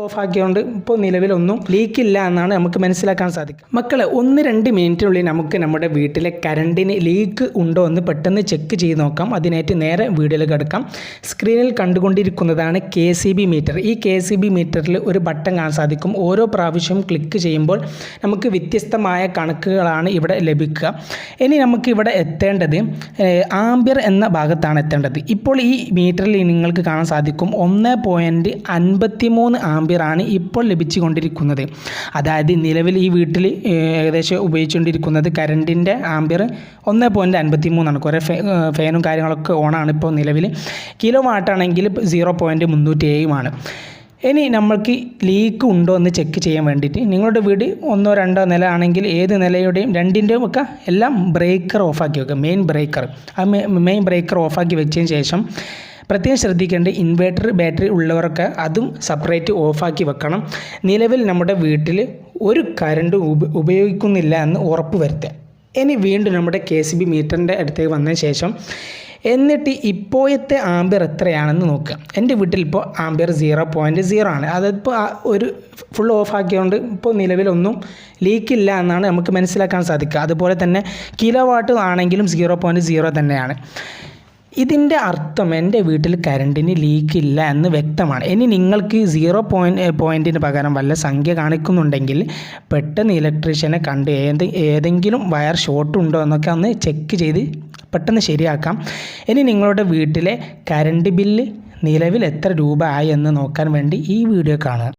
Of ആക്കിയതുകൊണ്ട് ഇപ്പോൾ നിലവിലൊന്നും ലീക്കില്ല എന്നാണ് നമുക്ക് മനസ്സിലാക്കാൻ സാധിക്കും. മക്കളെ 1-2 മിനിറ്റിനുള്ളിൽ നമുക്ക് നമ്മുടെ വീട്ടിലെ കറണ്ടിന് ലീക്ക് ഉണ്ടോ എന്ന് പെട്ടെന്ന് ചെക്ക് ചെയ്ത് നോക്കാം. അതിനായിട്ട് നേരെ വീഡിയോയിലേക്ക് കിടക്കാം. സ്ക്രീനിൽ കണ്ടുകൊണ്ടിരിക്കുന്നതാണ് KCB മീറ്റർ. ഈ KCB മീറ്ററിൽ ഒരു ബട്ടൺ കാണാൻ സാധിക്കും. ഓരോ പ്രാവശ്യവും ക്ലിക്ക് ചെയ്യുമ്പോൾ നമുക്ക് വ്യത്യസ്തമായ കണക്കുകളാണ് ഇവിടെ ലഭിക്കുക. ഇനി നമുക്ക് ഇവിടെ എത്തേണ്ടത് ആംബിയർ എന്ന ഭാഗത്താണ് എത്തേണ്ടത്. ഇപ്പോൾ ഈ മീറ്ററിൽ നിങ്ങൾക്ക് കാണാൻ സാധിക്കും 1.53 ആംബിയറാണ് ഇപ്പോൾ ലഭിച്ചുകൊണ്ടിരിക്കുന്നത്. അതായത് നിലവിൽ ഈ വീട്ടിൽ ഏകദേശം ഉപയോഗിച്ചുകൊണ്ടിരിക്കുന്നത് കറണ്ടിൻ്റെ ആംബിയർ 1.53 കുറേ ഫാനും കാര്യങ്ങളൊക്കെ ഓണാണ് ഇപ്പോൾ നിലവിൽ. കിലോ വാട്ടാണെങ്കിൽ 0.307 ഇനി നമ്മൾക്ക് ലീക്ക് ഉണ്ടോ എന്ന് ചെക്ക് ചെയ്യാൻ വേണ്ടിയിട്ട് നിങ്ങളുടെ വീട് 1-2 നില ആണെങ്കിൽ ഏത് നിലയുടെയും രണ്ടിൻ്റെയും ഒക്കെ എല്ലാം ബ്രേക്കർ ഓഫാക്കി വെക്കുക. മെയിൻ ബ്രേക്കർ ഓഫാക്കി വെച്ചതിന് ശേഷം പ്രത്യേകം ശ്രദ്ധിക്കേണ്ട ഇൻവേർട്ടർ ബാറ്ററി ഉള്ളവരൊക്കെ അതും സെപ്പറേറ്റ് ഓഫാക്കി വെക്കണം. നിലവിൽ നമ്മുടെ വീട്ടിൽ ഒരു കറണ്ട് ഉപയോഗിക്കുന്നില്ല എന്ന് ഉറപ്പ് വരുത്തുക. ഇനി വീണ്ടും നമ്മുടെ KCB മീറ്ററിൻ്റെ അടുത്തേക്ക് വന്നതിന് ശേഷം എന്നിട്ട് ഇപ്പോഴത്തെ ആംബിയർ എത്രയാണെന്ന് നോക്കുക. എൻ്റെ വീട്ടിൽ ഇപ്പോൾ ആംബിയർ 0.0 ആണ്. അതിപ്പോൾ ഒരു ഫുൾ ഓഫ് ആക്കിയതുകൊണ്ട് ഇപ്പോൾ നിലവിലൊന്നും ലീക്കില്ല എന്നാണ് നമുക്ക് മനസ്സിലാക്കാൻ സാധിക്കുക. അതുപോലെ തന്നെ കിലോ വാട്ട് ആണെങ്കിലും 0.0 തന്നെയാണ്. ഇതിൻ്റെ അർത്ഥം എൻ്റെ വീട്ടിൽ കറണ്ടിന് ലീക്കില്ല എന്ന് വ്യക്തമാണ്. ഇനി നിങ്ങൾക്ക് 0 പോയിൻറ്റിന് പകരം വല്ല സംഖ്യ കാണിക്കുന്നുണ്ടെങ്കിൽ പെട്ടെന്ന് ഇലക്ട്രീഷ്യനെ കണ്ട് ഏതെങ്കിലും വയർ ഷോർട്ട് ഉണ്ടോ എന്നൊക്കെ ഒന്ന് ചെക്ക് ചെയ്ത് പെട്ടെന്ന് ശരിയാക്കാം. ഇനി നിങ്ങളുടെ വീട്ടിലെ കറണ്ട് ബില്ല് നിലവിൽ എത്ര രൂപ ആയി എന്ന് നോക്കാൻ വേണ്ടി ഈ വീഡിയോ കാണുക.